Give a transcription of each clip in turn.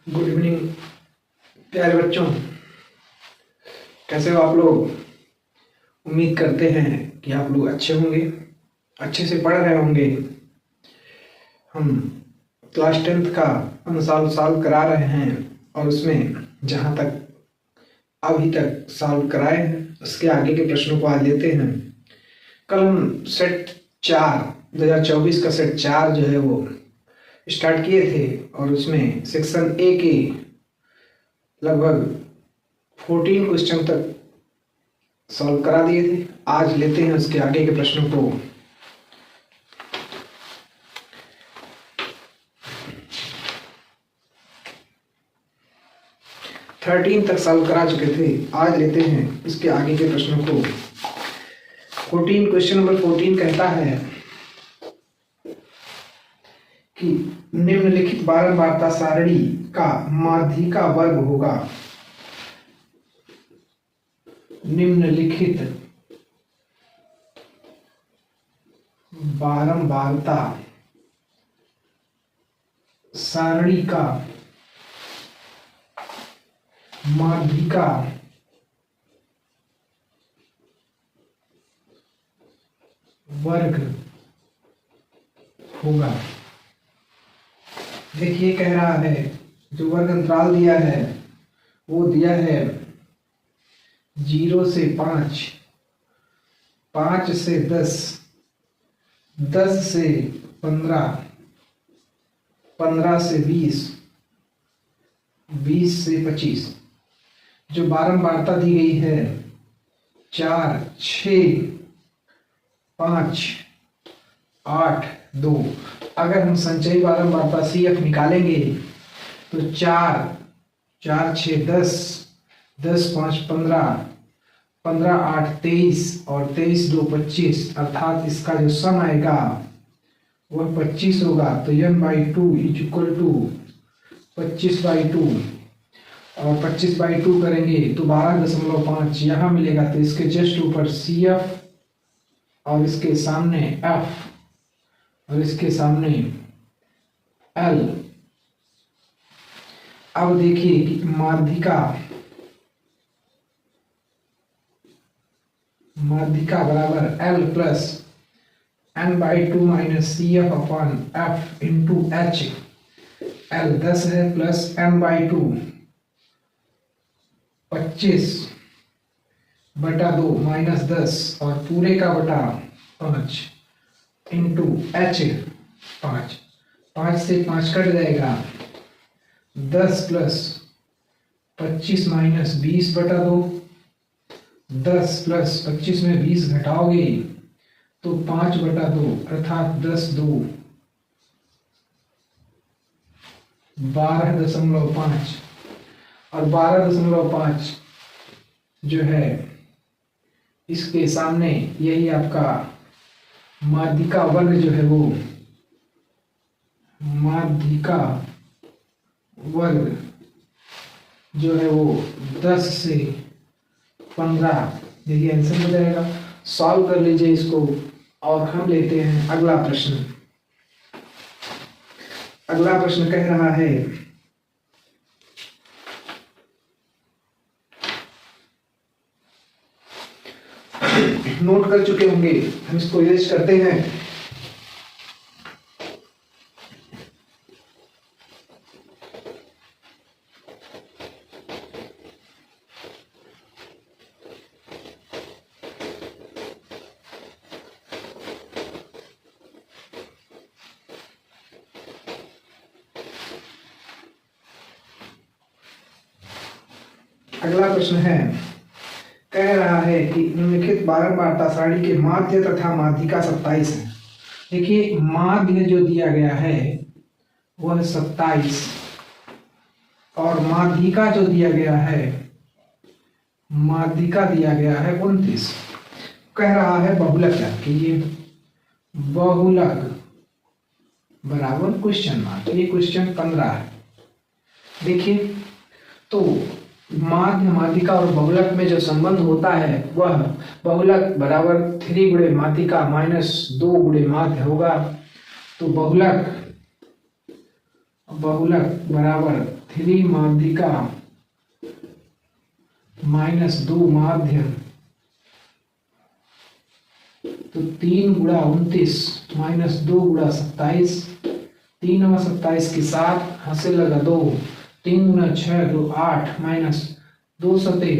Good evening प्यारे बच्चों, कैसे हो आप लोग। उम्मीद करते हैं कि आप लोग अच्छे होंगे, अच्छे से पढ़ रहे होंगे। हम क्लास 10th का अनुसार सॉल्व करा रहे हैं और उसमें जहाँ तक अभी तक सॉल्व कराए हैं उसके आगे के प्रश्नों को आज लेते हैं। कल हम सेट 4 2024 का सेट 4 जो है वो स्टार्ट किए थे और उसमें सेक्शन ए के लगभग 14 क्वेश्चन तक सॉल्व करा दिए थे। आज लेते हैं उसके आगे के प्रश्नों को। थर्टीन तक सॉल्व करा चुके थे, आज लेते हैं इसके आगे के प्रश्नों को। 14 क्वेश्चन नंबर 14 कहता है कि निम्नलिखित बारंबारता सारणी का माध्यिका वर्ग होगा। निम्नलिखित बारंबारता सारणी का माध्यिका वर्ग होगा। देखिए कह रहा है जो वर्ग अंतराल दिया है वो दिया है 0 से 5, 5 से 10, 10 से 15, 15 से 20, 20 से 25। जो बारंबारता दी गई है 4, 6, 5, 8, 2। अगर हम संचयी बारंबारता CF निकालेंगे तो 4, 4, 6, 10, 10, 5, 15, 15, 8, 23 और 23, 2, 25। अर्थात इसका जो सम आएगा वह 25 होगा। तो n/2 = 25/2 और 25/2 करेंगे तो 12.5 यहाँ मिलेगा। तो इसके जस्ट ऊपर CF और इसके सामने F और इसके सामने L। अब देखिए कि माध्यिका बराबर L plus n/2 minus CF/F into H। L 10 है प्लस n/2 25/2 माइनस 10 और पूरे का बटा 5 इंटू H 5। 5 से 5 कट जाएगा। 10 प्लस 25 माइनस 20/2। 10 प्लस 25 में 20 घटाओगे तो 5/2 अर्थात 10, 2, 12.5 और 12.5 जो है इसके सामने यही आपका माध्यिका वर्ग जो है वो माध्यिका वर्ग जो है वो 10 से 15। देखिए आंसर हो जाएगा। सॉल्व कर लीजिए इसको और हम लेते हैं अगला प्रश्न। अगला प्रश्न कह रहा है नोट कर चुके होंगे, हम इसको इरेज करते हैं। अगला प्रश्न है, कह रहा है कि निम्नलिखित बारंबारता सारणी के माध्य तथा माध्यिका 27 है। देखिए माध्य जो दिया गया है वह 27 और माध्यिका जो दिया गया है माध्यिका दिया गया है 29। कह रहा है बहुलक याद कीजिए, बहुलक बराबर क्वेश्चन मार्क। ये क्वेश्चन 15 है। देखिए तो माध्य माध्यिका और बहुलक में जो संबंध होता है वह बहुलक बराबर 3 गुणे माध्यिका माइनस 2 गुणे माध्य होगा। तो बहुलक बहुलक बराबर 3 माध्यिका माइनस 2 माध्य, तो 3 गुणा 29 माइनस 2 गुणा 27, 3 और 27 के 7 हासिल लगा 2, 3 गुना 6 2 8 माइनस 2 सते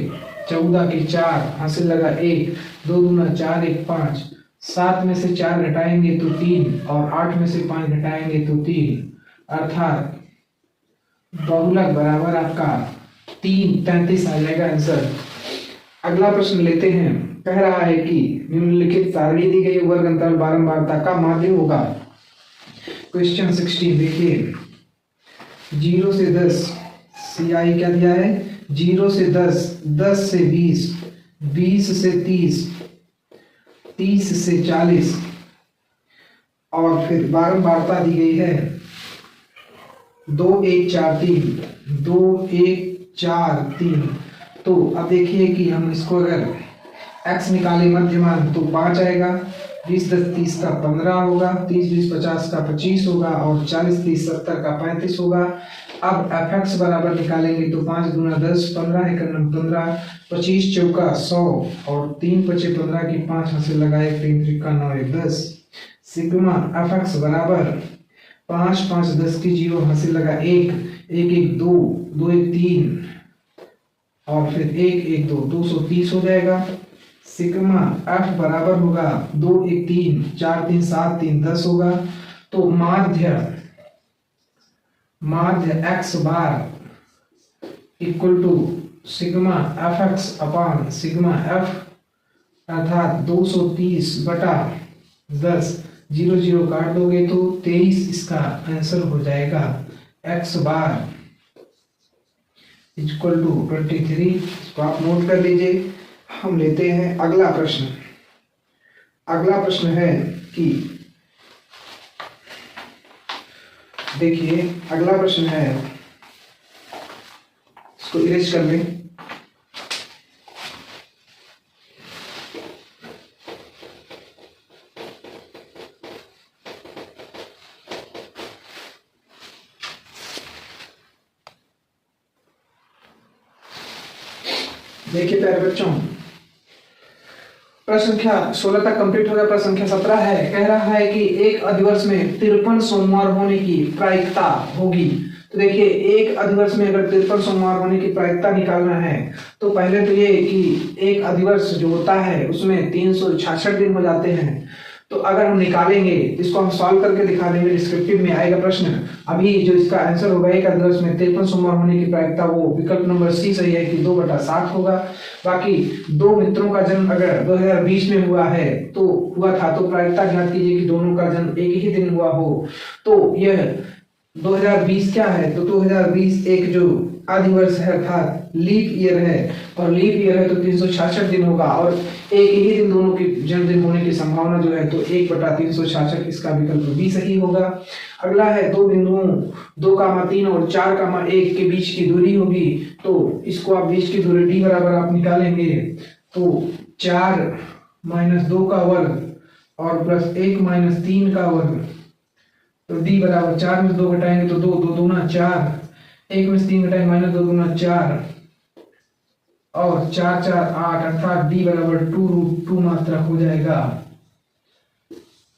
14 के 4 हासिल लगा 1, 2 गुना 4 1 5, 7 में से 4 घटाएंगे तो 3 और 8 में से 5 घटाएंगे तो 3, अर्थात बहुलक बराबर आपका 3 33 आ जाएगा आंसर। अगला प्रश्न लेते हैं। कह रहा है कि निम्नलिखित सारणी दी गई वर्ग अंतराल बारंबारता का माध्य होगा। क्वेश्चन 16 देखिए, 0 से 10 CI क्या दिया है, 0 से 10, 10 से 20, 20 से 30, 30 से 40 और फिर बारंबारता दी गई है 2 1 4 3, 2 1 4 3। तो अब देखिए कि हम इसको अगर x निकाले मध्यमान तो 5 आएगा, 20 10 30 का 15 होगा, 30 20 50 का 25 होगा और 40 30 70 का 35 होगा। अब fx बराबर निकालेंगे तो 5 गुना 10 15 है 15, 25 चौका 100 और 3 पचे 15 की 5 हासिल लगाए 3 त्रिका 9 1 10, सिग्मा fx बराबर 5 5 10 की 0 हासिल लगा 1 1 1 2 2 1 3 और फिर 1 1 2 230 हो जाएगा। सिग्मा f बराबर होगा 2 1 3 4 3 7 3 10 होगा। तो माध्य x bar equal to sigma fx upon sigma f, अर्थात 230 बटा 10, 0 0 काट दोगे तो 23 इसका आंसर हो जाएगा। x बार इक्वल टू 23, इसको आप नोट कर लीजिए। हम लेते हैं अगला प्रश्न। अगला प्रश्न है कि देखिए, अगला प्रश्न है, इसको इरेज कर लें। देखिए प्यारे बच्चों, प्रश्न संख्या 16 तक कंप्लीट हो गया। प्रश्न संख्या 17 है। कह रहा है कि एक अधिवर्ष में 53 सोमवार होने की प्रायिकता होगी। तो देखिए, एक अधिवर्ष में अगर 53 सोमवार होने की प्रायिकता निकालना है तो पहले तो ये कि एक अधिवर्ष जो होता है उसमें 366 दिन हो जाते हैं। तो अगर हम निकालेंगे, इसको हम सॉल्व करके दिखा देंगे, डिस्क्रिप्टिव में आएगा प्रश्न। अभी जो इसका आंसर होगा एक अधिवर्ष में 53 सोमवार होने की प्रायिकता, वो विकल्प नंबर सी सही है कि 2/7 होगा। बाकी दो मित्रों का जन्म अगर 2020 में हुआ है तो हुआ था, तो प्रायिकता ज्ञात कीजिए कि दोनों का जन्म एक ही दिन हुआ हो। तो यह 2020 क्या है, तो 2020 एक जो अधिवर्ष है अर्थात लीप ईयर है, और लीप ईयर है तो 366 दिन होगा, और एक ही दिन दोनों के जन्मदिन होने की संभावना जो है तो 1/366, इसका विकल्प बी सही होगा। अगला है दो बिंदुओं 2,3 और 4,1 के बीच की दूरी होगी। तो इसको आप बीच की दूरी d बराबर आप निकालेंगे तो 4 - 2 का वर्ग और प्लस 1 - 3 का वर्ग, तो d बराबर 4 में से 2 घटाएंगे तो 2 2 दूना 4, 1 में से 3 घटाएंगे -2 दूना 4 और 4 4 8, अर्थात d बराबर 2√2 मात्रा हो जाएगा।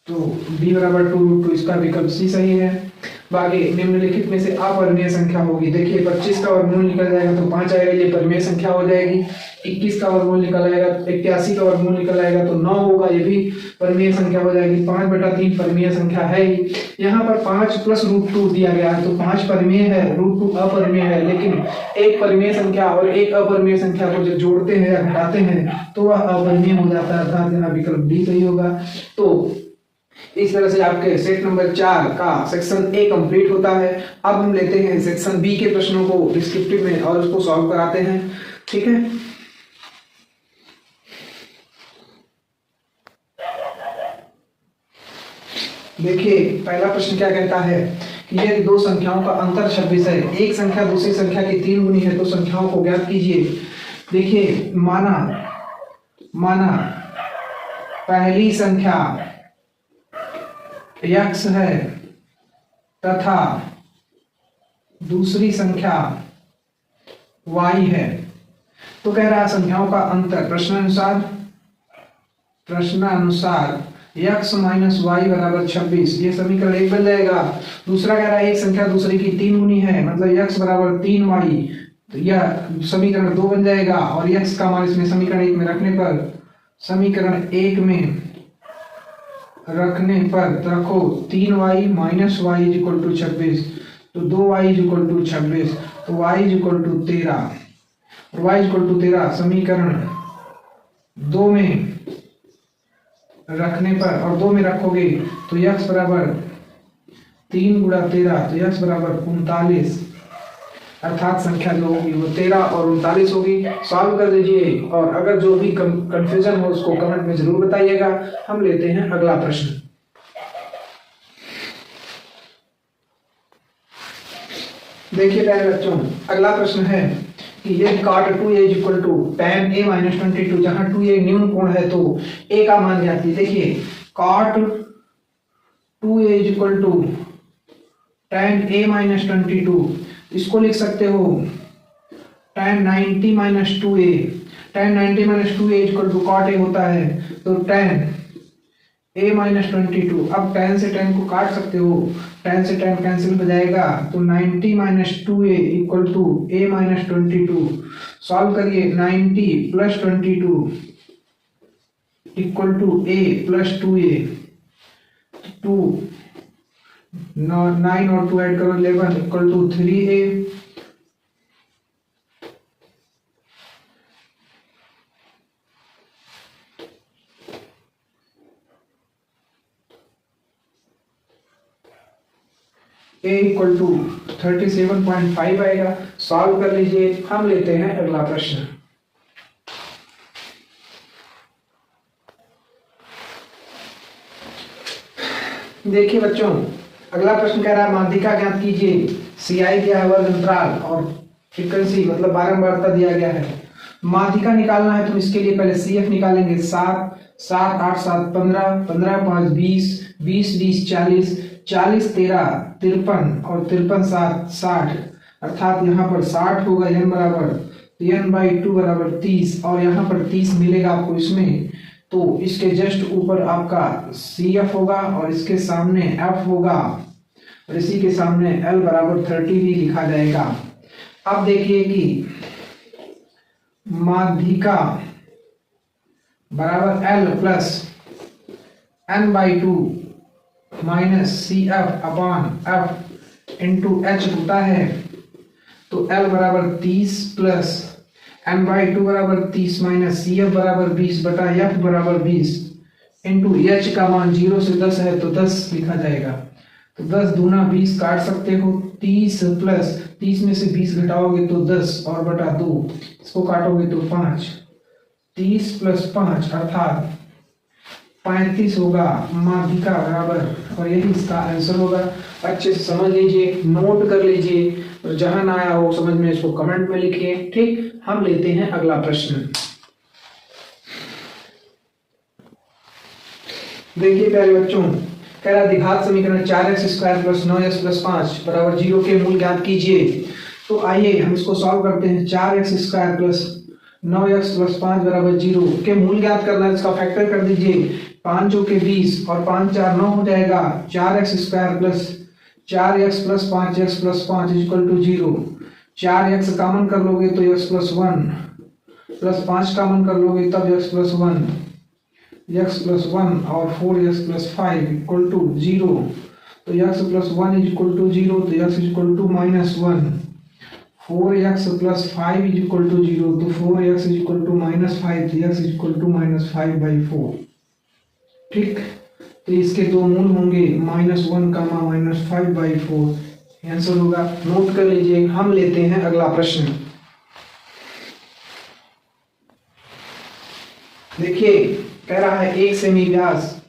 तो d बराबर 2√2, इसका विकल्प सी सही है। बाकी निम्नलिखित में से अपरिमेय संख्या होगी। देखिए 25 का वर्गमूल निकल जाएगा तो 5 आएगा, ये परिमेय संख्या हो जाएगी। 21 का वर्गमूल निकल आएगा, 81 का वर्गमूल निकल आएगा तो 9 होगा, ये भी परिमेय संख्या हो जाएगी। 5/3 परिमेय संख्या है ही। यहाँ पर 5 + √2 दिया गया है तो 5 परिमेय है, √2 अपरिमेय है, लेकिन एक परिमेय संख्या और एक अपरिमेय संख्या को जब जोड़ते हैं या घटाते हैं तो वह अपरिमेय हो जाता है, अर्थात यहाँ विकल्प डी सही होगा। तो इस तरह से आपके सेट नंबर 4 का सेक्शन ए कंप्लीट होता है। अब हम लेते हैं सेक्शन बी के प्रश्नों को डिस्क्रिप्टिव में और उसको सॉल्व कराते हैं, ठीक है। देखिए पहला प्रश्न क्या कहता है कि यदि दो संख्याओं का अंतर 26 है, एक संख्या दूसरी संख्या की 3 गुनी है, तो संख्याओं को ज्ञात कीजिए। देखिए माना पहली संख्या x है तथा दूसरी संख्या y है। तो कह रहा है संख्याओं का अंतर प्रश्नानुसार x माइनस वाई बराबर 26, ये समीकरण 1 बन जाएगा। दूसरा कह रहा है एक संख्या दूसरे की 3 गुनी है, मतलब x बराबर 3y, तो यह समीकरण 2 बन जाएगा। और x का मान इसमें समीकरण 1 में रखने पर रखो 3y minus y is equal to 26, तो 2y इज इक्वल टू 26, तो y इज इक्वल टू 13, और y इज इक्वल टू 13 समीकरण 2 में रखने पर, और 2 में रखोगे तो x बराबर 3 गुणा 13, तो x बराबर 39, अर्थात संख्या जो होगी वो 13 और 39 होगी। सॉल्व कर दीजिए, और अगर जो भी कंफ्यूजन हो उसको कमेंट में जरूर बताइएगा। हम लेते हैं अगला प्रश्न। देखिए प्यारे बच्चों, अगला प्रश्न है कि यदि cot 2a is equal to tan a minus 22, जहां 2a न्यून कोण है तो a का मान ज्ञात कीजिए। देखिए cot 2a is equal to tan a minus 22, इसको लिख सकते हो tan 90 minus 2a, tan 90 minus 2a is equal to cot a होता है, तो tan a माइनस 22। अब tan से tan को काट सकते हो, tan से tan कैंसिल हो जाएगा, तो 90 minus 2a equal to a minus 22। Solve करिए, 90 plus 22 equal to a plus 2a, 2 9 और 2 ऐड करो 11 equal to 3a, a equal to 37.5 आएगा। सॉल्व कर लीजिए। हम लेते हैं अगला प्रश्न। देखिए बच्चों, अगला प्रश्न कह रहा है माध्यिका ज्ञात कीजिए। CI दिया है, वर्ग अंतराल और फ्रीक्वेंसी मतलब बारंबारता दिया गया है। माध्यिका निकालना है तो इसके लिए पहले CF निकालेंगे। 7 7 8 7 15, 15 5 20, 20 20 40, 40 13 53 और 53 7 60, अर्थात यहाँ पर 60 होगा। n बराबर n/2 बराबर 30, और यहाँ पर 30 मिलेगा आपको इसमें, तो इसके जस्ट ऊपर आपका CF होगा और इसके सामने F होगा, और इसी के सामने L बराबर 30 भी लिखा जाएगा। अब देखिए कि माध्यिका बराबर L plus n/2 minus CF अपान F इंटू H होता है, तो L बराबर 30 प्लस n/2 बराबर 30 माइनस CF बराबर 20 बटा F बराबर 20 इंटू H का मान 0 से 10 है तो 10 लिखा जाएगा। तो 10 दूना 20 काट सकते हो, 30 प्लस 30 में से 20 घटाओगे तो 10 और बटा 2, इसको काटोगे तो 5, 30 प्लस 5 अर्थात 35 होगा माध्यिका बराबर, और यही इसका आंसर होगा। अच्छे से समझ लीजिए, नोट कर लीजिए, और जहां ना आया हो समझ में इसको कमेंट में लिखिए। ठीक, हम लेते हैं अगला प्रश्न। देखिए प्यारे बच्चों, कह रहा द्विघात समीकरण 4x² प्लस 9x प्लस 5 बराबर 0 के मूल ज्ञात कीजिए। तो आइए हम इसको सॉल्व करते हैं। 4x² प्लस 9x प्लस 5 बराबर 0 के मूल ज्ञात करना है, इसका फैक्टर कर दीजिए। 5 के 20 और 5 4 9 हो जाएगा। 4x² plus 4x plus 5x plus 5 equal to 0। 4x common कर लोगे तो x प्लस 1 प्लस 5 कॉमन कर लोगे तब x प्लस 1, x प्लस 1 और 4x प्लस 5 इक्वल टू 0। तो x plus 1 is equal to 0, तो x is equal to -1। 4x plus 5 is equal to 0, तो 4x इज इक्वल टू -5, तो x इज इक्वल टू -5/4। ठीक, तो इसके दो मूल होंगे -1 का -5/4, आंसर होगा। नोट कर लीजिए। हम लेते हैं अगला प्रश्न। देखिए कह रहा है 1 सेमी व्यास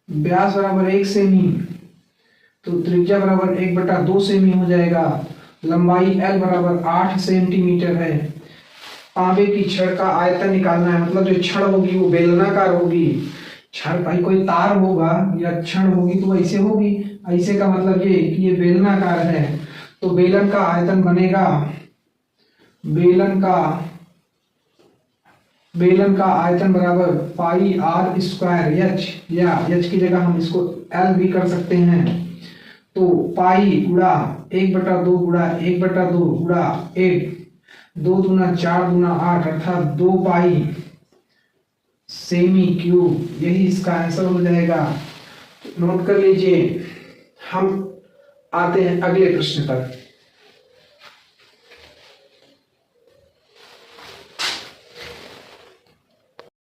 बराबर 1 सेमी, तो त्रिज्या बराबर 1/2 सेमी हो जाएगा। लंबाई L बराबर 8 सेंटीमीटर है। तांबे की छड़ का आयतन निकालना है, मतलब जो छड़ होगी वो बेलनाकार होगी। छड़ भाई कोई तार होगा या छड़ होगी तो ऐसे होगी, ऐसे का मतलब ये कि ये बेलनाकार है। तो बेलन का आयतन बनेगा, बेलन का आयतन बराबर पाई आर स्क्वायर एच, या एच की जगह हम इसको एल भी कर सकते हैं। तो पाई गुणा 1/2 गुणा 1/2 गुणा 8, 2 दूना 4 दूना 8 अर्थात 2 पाई सेमी क्यूब, यही इसका आंसर हो जाएगा। नोट कर लीजिए। हम आते हैं अगले प्रश्न पर।